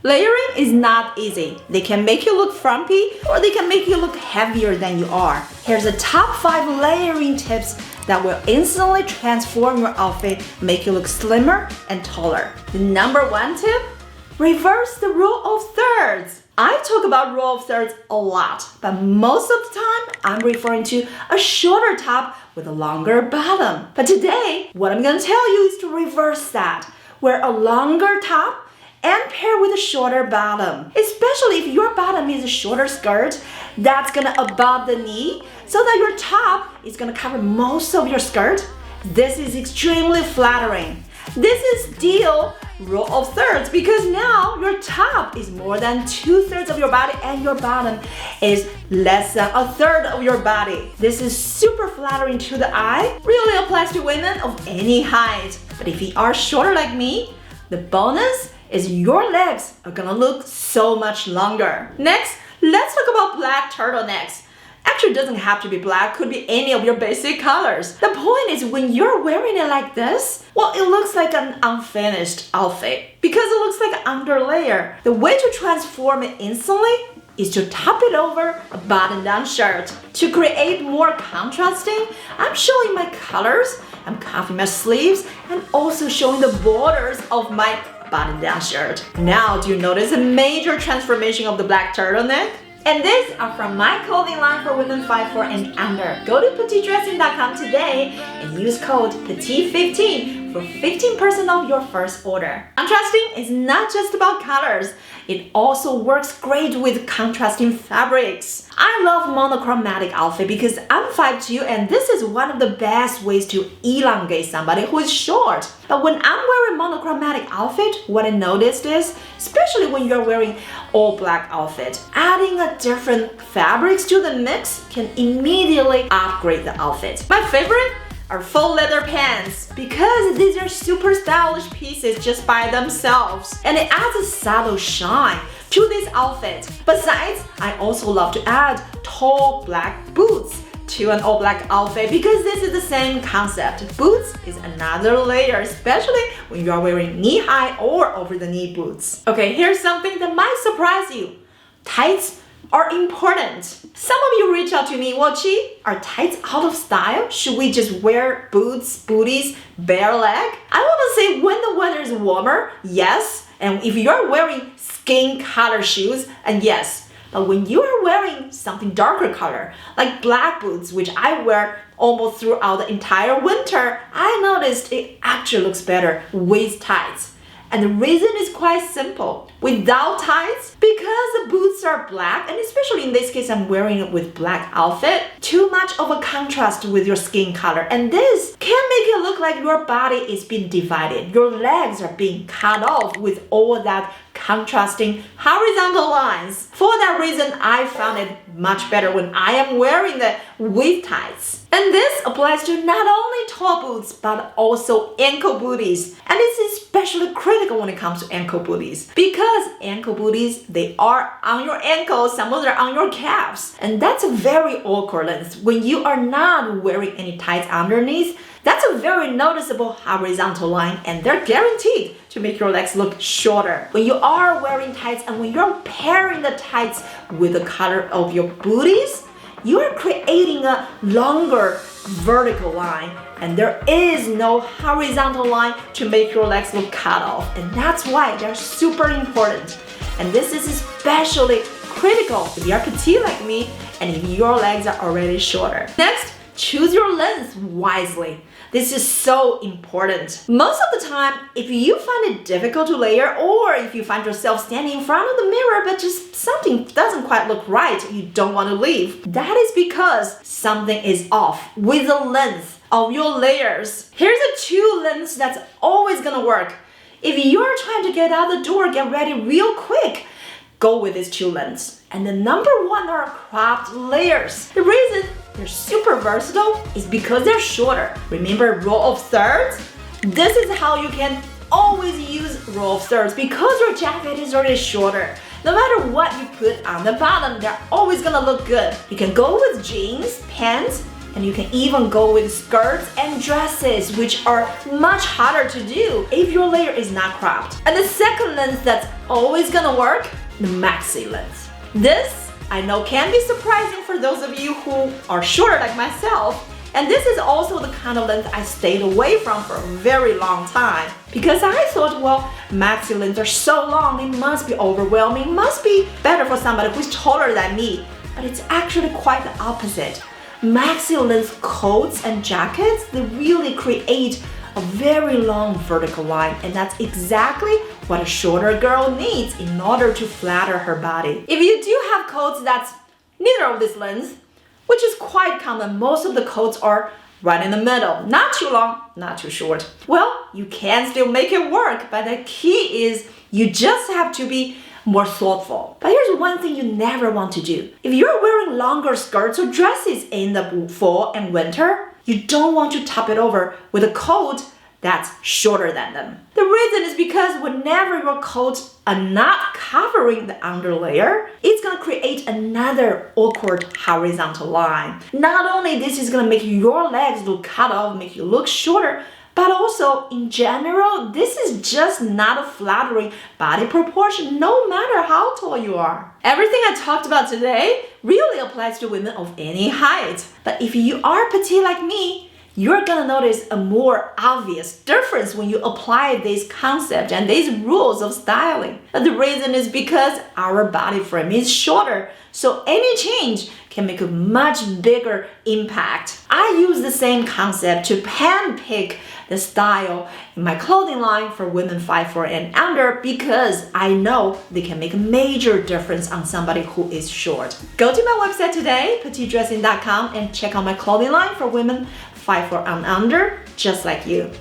Layering is not easy. They can make you look frumpy or they can make you look heavier than you are. Here's the top 5 layering tips that will instantly transform your outfit, make you look slimmer and taller. The number 1 tip, reverse the rule of thirds. I talk about rule of thirds a lot, but most of the time I'm referring to a shorter top with a longer bottom. But today, what I'm gonna tell you is to reverse that. Wear a longer top and pair with a shorter bottom. Especially if your bottom is a shorter skirt that's gonna above the knee so that your top is gonna cover most of your skirt. This is extremely flattering. This is still rule of thirds because now your top is more than 2/3 of your body and your bottom is less than 1/3 of your body. This is super flattering to the eye, really applies to women of any height. But if you are shorter like me, the bonus is your legs are gonna look so much longer. Next, let's talk about black turtlenecks. Actually, it doesn't have to be black, could be any of your basic colors. The point is when you're wearing it like this, well, it looks like an unfinished outfit because it looks like an underlayer. The way to transform it instantly is to top it over a button-down shirt. To create more contrasting, I'm showing my colors, I'm cuffing my sleeves, and also showing the borders of my button-down shirt. Now, do you notice a major transformation of the black turtleneck? And these are from my clothing line for women 5'4" and under. Go to petitedressing.com today and use code PETITE15 for 15% off your first order. Contrasting is not just about colors. It also works great with contrasting fabrics. I love monochromatic outfit because I'm 5'2" and this is one of the best ways to elongate somebody who is short. But when I'm wearing monochromatic outfit, what I noticed is, especially when you're wearing all black outfit, adding a different fabrics to the mix can immediately upgrade the outfit. My favorite are faux leather pants because these are super stylish pieces just by themselves and it adds a subtle shine to this outfit. Besides, I also love to add tall black boots to an all black outfit because this is the same concept. Boots is another layer, especially when you are wearing knee-high or over-the-knee boots. Okay, here's something that might surprise you. Tights are important. Some of you reach out to me, well, Chi, are tights out of style? Should we just wear boots, booties, bare leg? I want to say when the weather is warmer, yes. And if you're wearing skin color shoes, and yes. But when you are wearing something darker color, like black boots, which I wear almost throughout the entire winter, I noticed it actually looks better with tights. And the reason is quite simple. Without tights, because the boots are black, and especially in this case I'm wearing it with black outfit, too much of a contrast with your skin color. And this can make it look like your body is being divided. Your legs are being cut off with all that contrasting horizontal lines. For that reason, I found it much better when I am wearing it with tights. And this applies to not only tall boots, but also ankle booties. And it's especially critical when it comes to ankle booties because ankle booties, they are on your ankles, some of them are on your calves. And that's a very awkward length. When you are not wearing any tights underneath, that's a very noticeable horizontal line and they're guaranteed to make your legs look shorter. When you are wearing tights and when you're pairing the tights with the color of your booties, you are creating a longer vertical line and there is no horizontal line to make your legs look cut off. And that's why they're super important. And this is especially critical if you're petite like me and if your legs are already shorter. Next, choose your length wisely. This is so important. Most of the time, if you find it difficult to layer or if you find yourself standing in front of the mirror but just something doesn't quite look right, you don't want to leave, that is because something is off with the length of your layers. Here's a 2 lengths that's always gonna work. If you're trying to get out the door, get ready real quick, go with these 2 lengths. And the number 1 are cropped layers. The reason they're super versatile is because they're shorter. Remember rule of thirds? This is how you can always use rule of thirds because your jacket is already shorter. No matter what you put on the bottom, they're always gonna look good. You can go with jeans, pants, And you can even go with skirts and dresses, which are much harder to do if your layer is not cropped. And the second length that's always gonna work, the maxi length. This, I know, can be surprising for those of you who are shorter like myself. And this is also the kind of length I stayed away from for a very long time. Because I thought, well, maxi lengths are so long, it must be overwhelming, must be better for somebody who's taller than me. But it's actually quite the opposite. Maxi length coats and jackets, they really create a very long vertical line, and that's exactly what a shorter girl needs in order to flatter her body. If you do have coats that's neither of these lengths, which is quite common, most of the coats are right in the middle, not too long, not too short. Well, you can still make it work, but the key is you just have to be more thoughtful. But here's one thing you never want to do. If you're wearing longer skirts or dresses in the fall and winter, you don't want to top it over with a coat that's shorter than them. The reason is because whenever your coats are not covering the underlayer, it's gonna create another awkward horizontal line. Not only this is gonna make your legs look cut off, make you look shorter, but also in general, this is just not a flattering body proportion no matter how tall you are. Everything I talked about today really applies to women of any height. But if you are petite like me, you're gonna notice a more obvious difference when you apply this concept and these rules of styling. And the reason is because our body frame is shorter, so any change can make a much bigger impact. I use the same concept to handpick the style in my clothing line for women 5'4" and under because I know they can make a major difference on somebody who is short. Go to my website today, petitedressing.com, and check out my clothing line for women 5'4" and under, just like you.